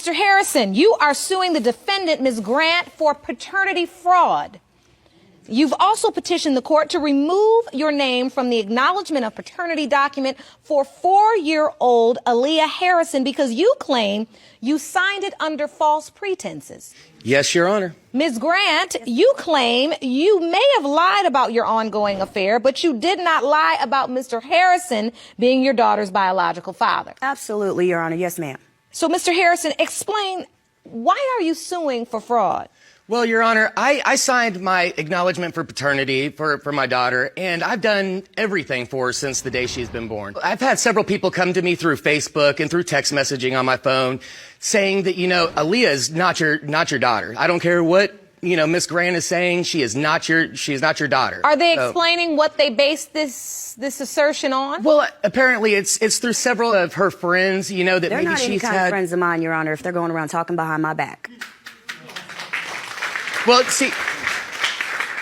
Mr. Harrison, you are suing the defendant, Ms. Grant, for paternity fraud. You've also petitioned the court to remove your name from the acknowledgement of paternity document for 4-year-old Aaliyah Harrison because you claim you signed it under false pretenses. Yes, Your Honor. Ms. Grant, you claim you may have lied about your ongoing affair, but you did not lie about Mr. Harrison being your daughter's biological father. Absolutely, Your Honor. Yes, ma'am. So, Mr. Harrison, explain, why are you suing for fraud? Well, Your Honor, I signed my acknowledgement for paternity for my daughter, and I've done everything for her since the day she's been born. I've had several people come to me through Facebook and through text messaging on my phone saying that, Aaliyah is not your daughter. I don't care what, Miss Grant is saying, she is not your daughter. Are they explaining what they based this assertion on? Well, apparently it's through several of her friends, that they're maybe not any she's kind had of friends of mine, Your Honor, if they're going around talking behind my back. Well, see,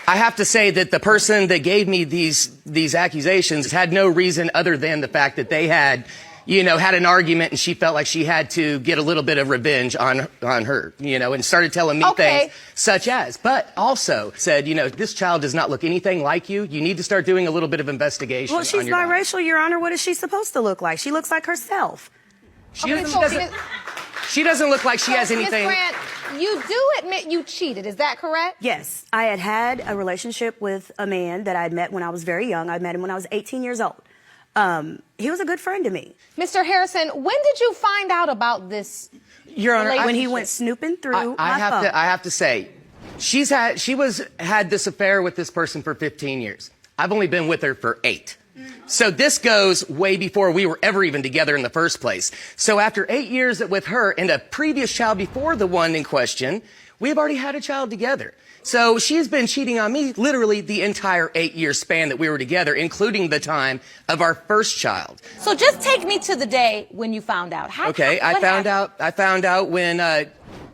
I have to say that the person that gave me these accusations had no reason other than the fact that they had, had an argument and she felt like she had to get a little bit of revenge on her, and started telling me things such as, but also said, this child does not look anything like you. You need to start doing a little bit of investigation. Well, she's biracial, Your Honor. What is she supposed to look like? She looks like herself. She doesn't look like she has anything. Ms. Grant, you do admit you cheated, is that correct? Yes. I had a relationship with a man that I had met when I was very young. I met him when I was 18 years old. He was a good friend to me. Mr. Harrison, when did you find out about this? Your Honor, when he went snooping through my phone. I have to say, she had this affair with this person for 15 years. I've only been with her for 8. So this goes way before we were ever even together in the first place. So after 8 years with her and a previous child before the one in question, we've already had a child together. So she's been cheating on me literally the entire 8-year span that we were together, including the time of our first child. So just take me to the day when you found out. I found out when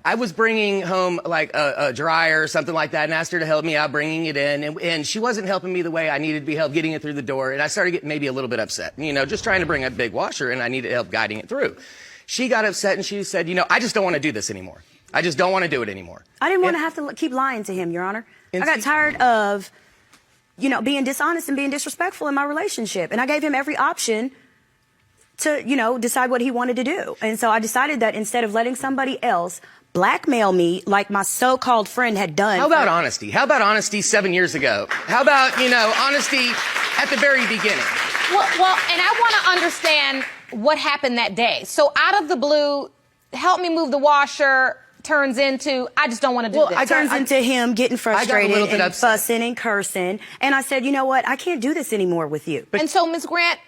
I was bringing home like a dryer or something like that and asked her to help me out bringing it in. And she wasn't helping me the way I needed to be helped getting it through the door. And I started getting maybe a little bit upset, just trying to bring a big washer and I needed help guiding it through. She got upset and she said, I just don't want to do this anymore. I just don't want to do it anymore. I didn't want to have to keep lying to him, Your Honor. I got tired of, being dishonest and being disrespectful in my relationship. And I gave him every option to, decide what he wanted to do. And so I decided that instead of letting somebody else blackmail me like my so-called friend had done. How about honesty? How about honesty 7 years ago? How about, honesty at the very beginning? Well, and I want to understand what happened that day. So out of the blue, help me move the washer turns into, I just don't want to do this. It turns into him getting frustrated and upset. fussing and cursing. And I said, you know what? I can't do this anymore with you. And so, Ms. Grant,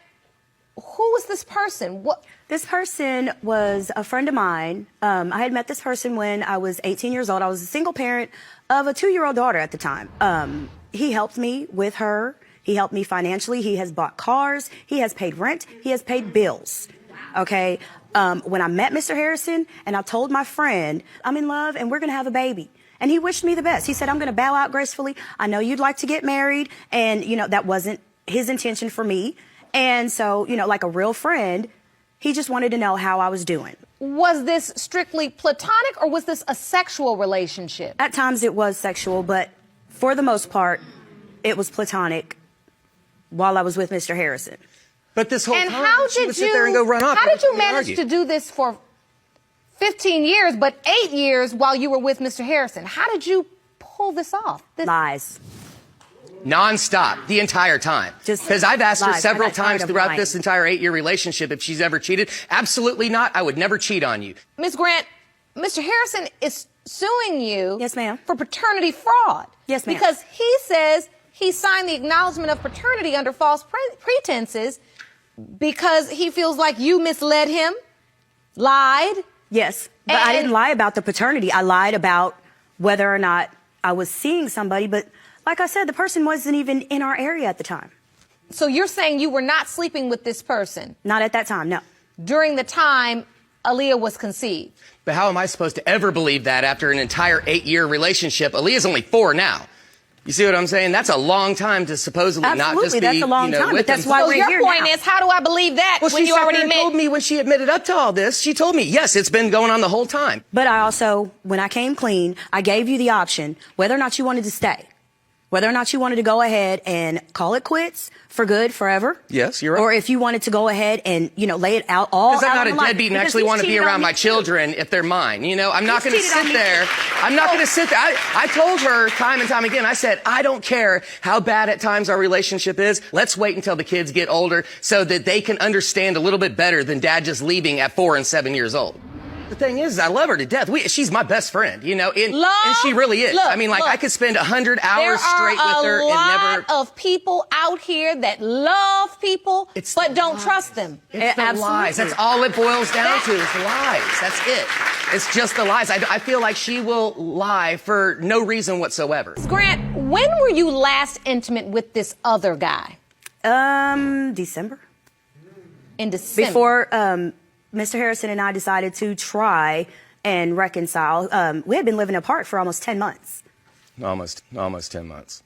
who was this person? This person was a friend of mine. I had met this person when I was 18 years old. I was a single parent of a 2-year-old daughter at the time. He helped me with her. He helped me financially. He has bought cars. He has paid rent. He has paid bills. Okay. When I met Mr. Harrison and I told my friend, I'm in love and we're going to have a baby. And he wished me the best. He said, I'm going to bow out gracefully. I know you'd like to get married. And, that wasn't his intention for me. And so, like a real friend, he just wanted to know how I was doing. Was this strictly platonic or was this a sexual relationship? At times it was sexual, but for the most part, it was platonic while I was with Mr. Harrison. But this whole time, how she would sit there and go run off. How did you manage to do this for 15 years, but 8 years while you were with Mr. Harrison? How did you pull this off? Lies. Non-stop, the entire time. Because I've asked her several times throughout this entire 8-year relationship if she's ever cheated. Absolutely not. I would never cheat on you. Ms. Grant, Mr. Harrison is suing you. Yes, ma'am. For paternity fraud. Yes, ma'am. Because he says he signed the acknowledgement of paternity under false pretenses because he feels like you misled him, lied. Yes, but I didn't lie about the paternity. I lied about whether or not I was seeing somebody. But like I said, the person wasn't even in our area at the time. So you're saying you were not sleeping with this person? Not at that time, no. During the time Aaliyah was conceived? But how am I supposed to ever believe that after an entire 8-year relationship? Aaliyah's only 4 now. You see what I'm saying? That's a long time to supposedly not just be, that's a long time, with but that's them. why So we're your here point now. is, how do I believe that Well, when she you sat already there and told admit? me when she admitted up to all this, she told me, yes, it's been going on the whole time. But I also, when I came clean, I gave you the option whether or not you wanted to stay, whether or not you wanted to go ahead and call it quits for good, forever. Yes, you're right. Or if you wanted to go ahead and, lay it out all out Because I'm not on a the line. deadbeat and Because actually he's want to be cheated on around me my too. children if they're mine. I'm not He's going to cheated on sit me there. too. I'm not going to sit there. I told her time and time again, I said, I don't care how bad at times our relationship is. Let's wait until the kids get older so that they can understand a little bit better than dad just leaving at 4 and 7 years old. The thing is, I love her to death. She's my best friend, and she really is. Look, I could spend 100 hours straight with her There and are never. a lot of people out here that love people, but don't trust them. It's the Absolutely. lies. That's all it boils down to is lies. That's it. It's just the lies. I feel like she will lie for no reason whatsoever. Grant, when were you last intimate with this other guy? December. In December. Before, Mr. Harrison and I decided to try and reconcile. We had been living apart for almost 10 months. Almost 10 months.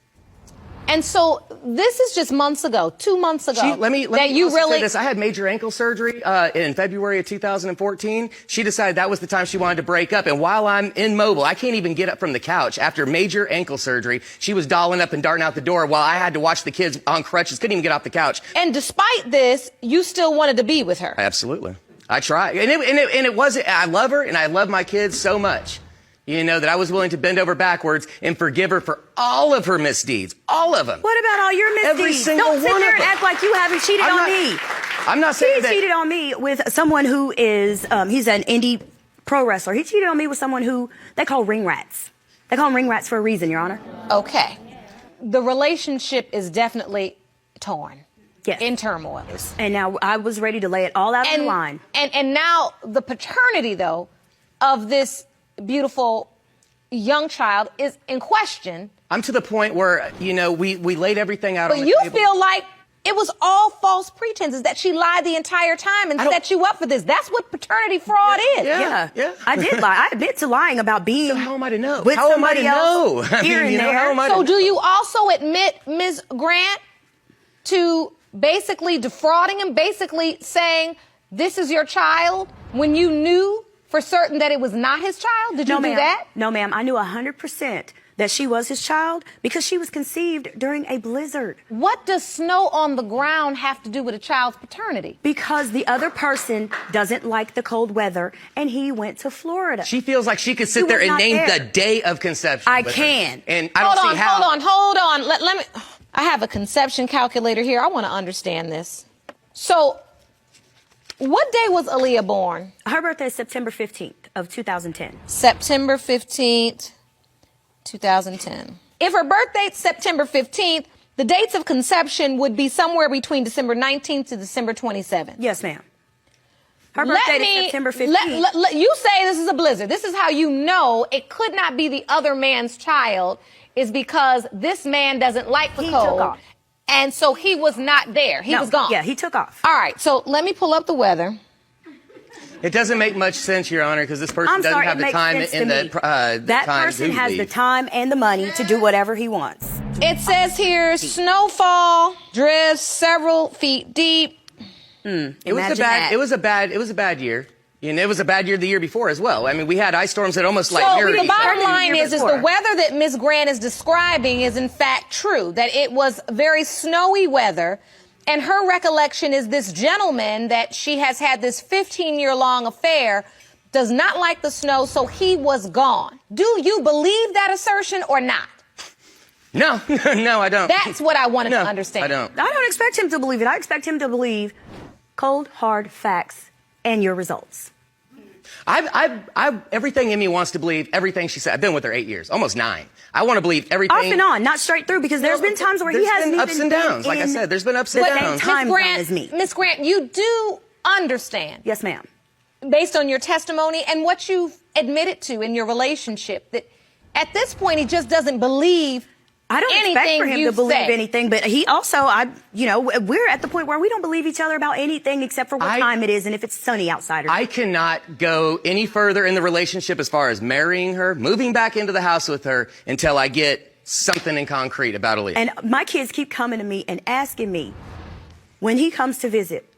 And so this is just months ago, 2 months ago. Let me that you also really say this. I had major ankle surgery in February of 2014. She decided that was the time she wanted to break up. And while I'm immobile, I can't even get up from the couch. After major ankle surgery, she was dolling up and darting out the door while I had to watch the kids on crutches. Couldn't even get off the couch. And despite this, you still wanted to be with her. Absolutely. I tried. And it wasn't, I love her and I love my kids so much, that I was willing to bend over backwards and forgive her for all of her misdeeds. All of them. What about all your misdeeds? Every single Don't sit one there of and them. act like you haven't cheated on me. I'm not saying He that. cheated on me with someone who is, he's an indie pro wrestler. He cheated on me with someone who they call ring rats. They call them ring rats for a reason, Your Honor. Okay. The relationship is definitely torn. Yes. In turmoil. And now I was ready to lay it all out on the line. And now the paternity, though, of this beautiful young child is in question. I'm to the point where, we laid everything out on But the you table. feel like it was all false pretenses, that she lied the entire time and set you up for this. That's what paternity fraud is. Yeah. I did lie. I admit to lying about being How am I to know? with How am I to somebody else know? here and there. How am I to So know? do you also admit, Ms. Grant, to basically defrauding him, basically saying this is your child when you knew for certain that it was not his child? Did you do that? No, ma'am. I knew 100% that she was his child because she was conceived during a blizzard. What does snow on the ground have to do with a child's paternity? Because the other person doesn't like the cold weather and he went to Florida. She feels like she could sit You there were and not name there. the day of conception. I with her. can. And I don't see how. Hold on. Let me. I have a conception calculator here. I want to understand this. So, what day was Aaliyah born? Her birthday is September 15th of 2010. September 15th, 2010. If her birthday's September 15th, the dates of conception would be somewhere between December 19th to December 27th. Yes, ma'am. Her birthday is September 15th. You say this is a blizzard. This is how you know it could not be the other man's child, is because this man doesn't like the He cold. took off. And so he was not there. He was gone. Yeah, he took off. All right, so let me pull up the weather. It doesn't make much sense, Your Honor, because this person I'm doesn't sorry, have it the makes time sense to and me. the That time person to has the leave. time and the money to do whatever he wants. It says here, snowfall, drifts several feet deep. It was Imagine that. It was a bad year. It was a bad year the year before as well. I mean, we had ice storms that almost like So mirrored the each other. bottom line is the before. weather that Ms. Grant is describing is in fact true, that it was very snowy weather. And her recollection is this gentleman that she has had this 15-year-long affair does not like the snow, so he was gone. Do you believe that assertion or not? No, no, I don't. That's what I wanted No, to understand. I don't. I don't expect him to believe it. I expect him to believe cold, hard facts and your results. Everything in me wants to believe everything she said. I've been with her 8 years, almost 9. I want to believe everything. Off and on, not straight through, because there's been times where he There's hasn't been even ups and downs. been Like I in said, there's been ups and the downs. same time Ms. zone as me. Ms. Grant, you do understand, Yes, ma'am. based on your testimony and what you've admitted to in your relationship, that at this point he just doesn't believe I don't expect anything for him you to believe say. anything, but he also, we're at the point where we don't believe each other about anything except for what time it is and if it's sunny outside or not. I cannot go any further in the relationship as far as marrying her, moving back into the house with her until I get something in concrete about Aaliyah. And my kids keep coming to me and asking me, when he comes to visit,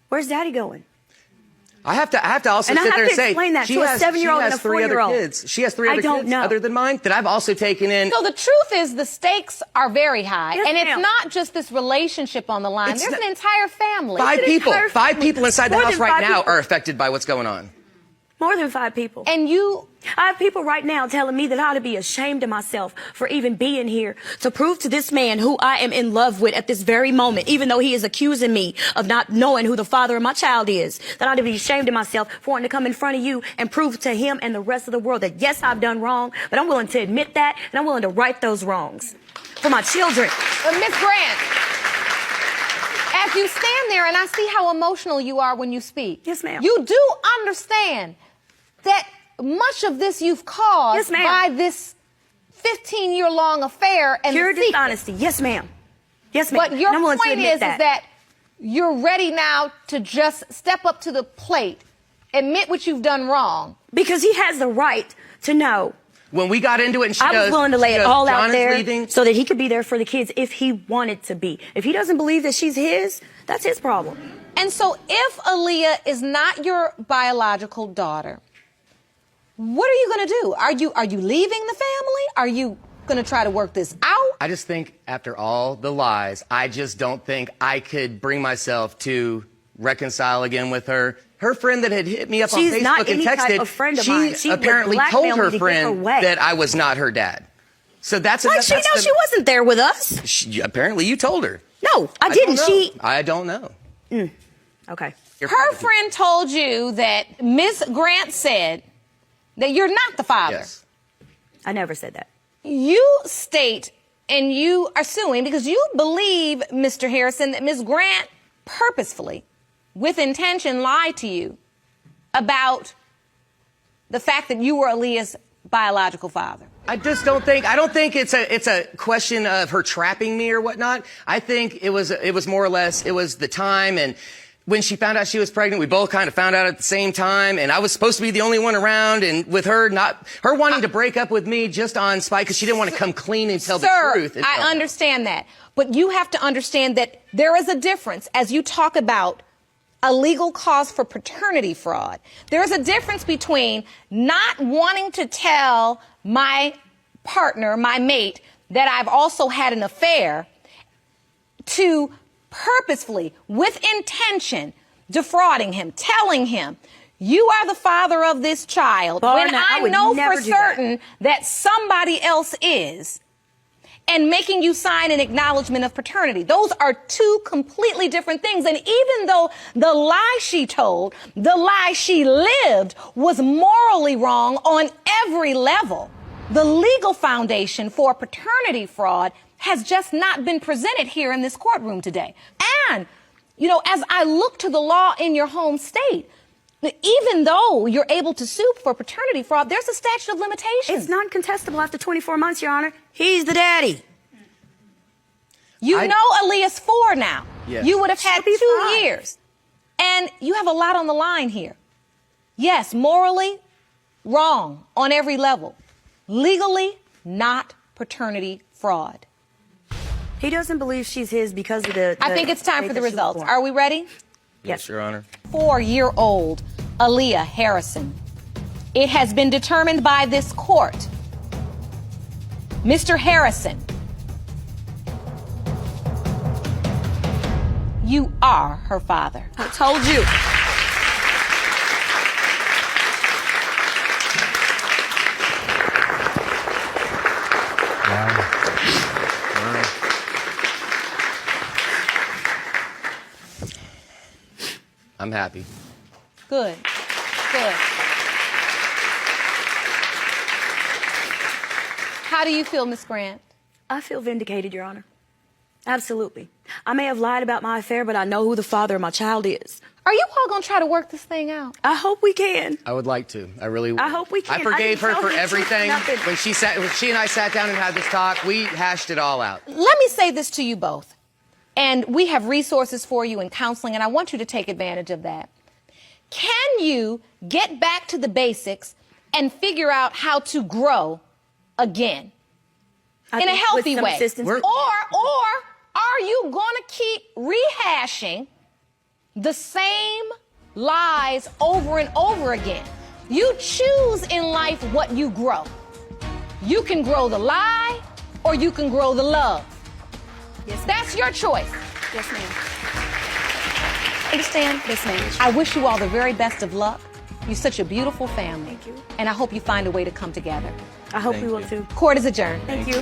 where's Daddy going? I have to also And I sit have there to and say, explain that to a 7-year-old and a 4-year-old. kids. She has 3 other I don't kids know. other than mine that I've also taken in. So the truth is the stakes are very high. Yes, and it's ma'am. not just this relationship on the line. It's There's not- an entire family. Five people inside the More house than right 5 now people. are affected by what's going on. More than 5 people. And you... I have people right now telling me that I ought to be ashamed of myself for even being here to prove to this man who I am in love with at this very moment, even though he is accusing me of not knowing who the father of my child is, that I ought to be ashamed of myself for wanting to come in front of you and prove to him and the rest of the world that, yes, I've done wrong, but I'm willing to admit that, and I'm willing to right those wrongs for my children. Miss Grant, as you stand there and I see how emotional you are when you speak. Yes, ma'am. You do understand that much of this you've caused Yes, ma'am. by this 15-year-long affair and Pure the secret. dishonesty. Yes, ma'am. Yes, ma'am. But your And I'm willing to point admit is that you're ready now to just step up to the plate, admit what you've done wrong. because he has the right to know. When we got into it and she I was goes, willing to lay she it goes, all John out is there leaving. so that he could be there for the kids if he wanted to be. If he doesn't believe that she's his, that's his problem. And so if Aaliyah is not your biological daughter, what are you going to do? Are you leaving the family? Are you going to try to work this out? I just think after all the lies, I just don't think I could bring myself to reconcile again with her. Her friend that had hit me up She's on not Facebook and any type texted, of friend of mine. She would apparently blackmail told me her to get her friend way. that I was not her dad. So that's Like she knows she wasn't there with us. apparently you told her. No, I didn't. I don't know. Okay. Her friend told you that Miss Grant said that you're not the father. Yes. I never said that. You state and you are suing because you believe, Mr. Harrison, that Miss Grant purposefully, with intention, lied to you about the fact that you were Aaliyah's biological father. I just don't think it's a question of her trapping me or whatnot. I think it was more or less it was the time, and when she found out she was pregnant, we both kind of found out at the same time, and I was supposed to be the only one around, and with her wanting to break up with me just on spite because she didn't want to come clean and tell the truth. I understand that, but you have to understand that there is a difference as you talk about a legal cause for paternity fraud. There is a difference between not wanting to tell my partner, my mate, that I've also had an affair, to purposefully, with intention, defrauding him, telling him, you are the father of this child, when I know for certain that somebody else is, and making you sign an acknowledgement of paternity. Those are two completely different things. And even though the lie she told, the lie she lived, was morally wrong on every level, the legal foundation for paternity fraud has just not been presented here in this courtroom today. And, you know, as I look to the law in your home state, even though you're able to sue for paternity fraud, there's a statute of limitations. It's non-contestable after 24 months, Your Honor. He's the daddy. You know Aaliyah's 4 now. Yes. You would have had She'll be 2 5. years. And you have a lot on the line here. Yes, morally, wrong on every level. Legally, not paternity fraud. He doesn't believe she's his because of the I think it's time date for the that she was results. born. Are we ready? Yes, Your Honor. 4-year-old Aaliyah Harrison. It has been determined by this court. Mr. Harrison, you are her father. I told you. I'm happy. Good. Good. How do you feel, Miss Grant? I feel vindicated, Your Honor. Absolutely. I may have lied about my affair, but I know who the father of my child is. Are you all going to try to work this thing out? I hope we can. I would like to. I really would. I hope we can. I forgave I her didn't for tell you everything. nothing. When she and I sat down and had this talk, we hashed it all out. Let me say this to you both. And we have resources for you in counseling, and I want you to take advantage of that. Can you get back to the basics and figure out how to grow again? in a healthy with some way? assistance. Or are you going to keep rehashing the same lies over and over again? You choose in life what you grow. You can grow the lie or you can grow the love. Yes, that's your choice. Yes, ma'am. Understand? Yes, ma'am. I wish you all the very best of luck. You're such a beautiful family. Thank you. And I hope you find a way to come together. I hope we will too. Court is adjourned. Thank you.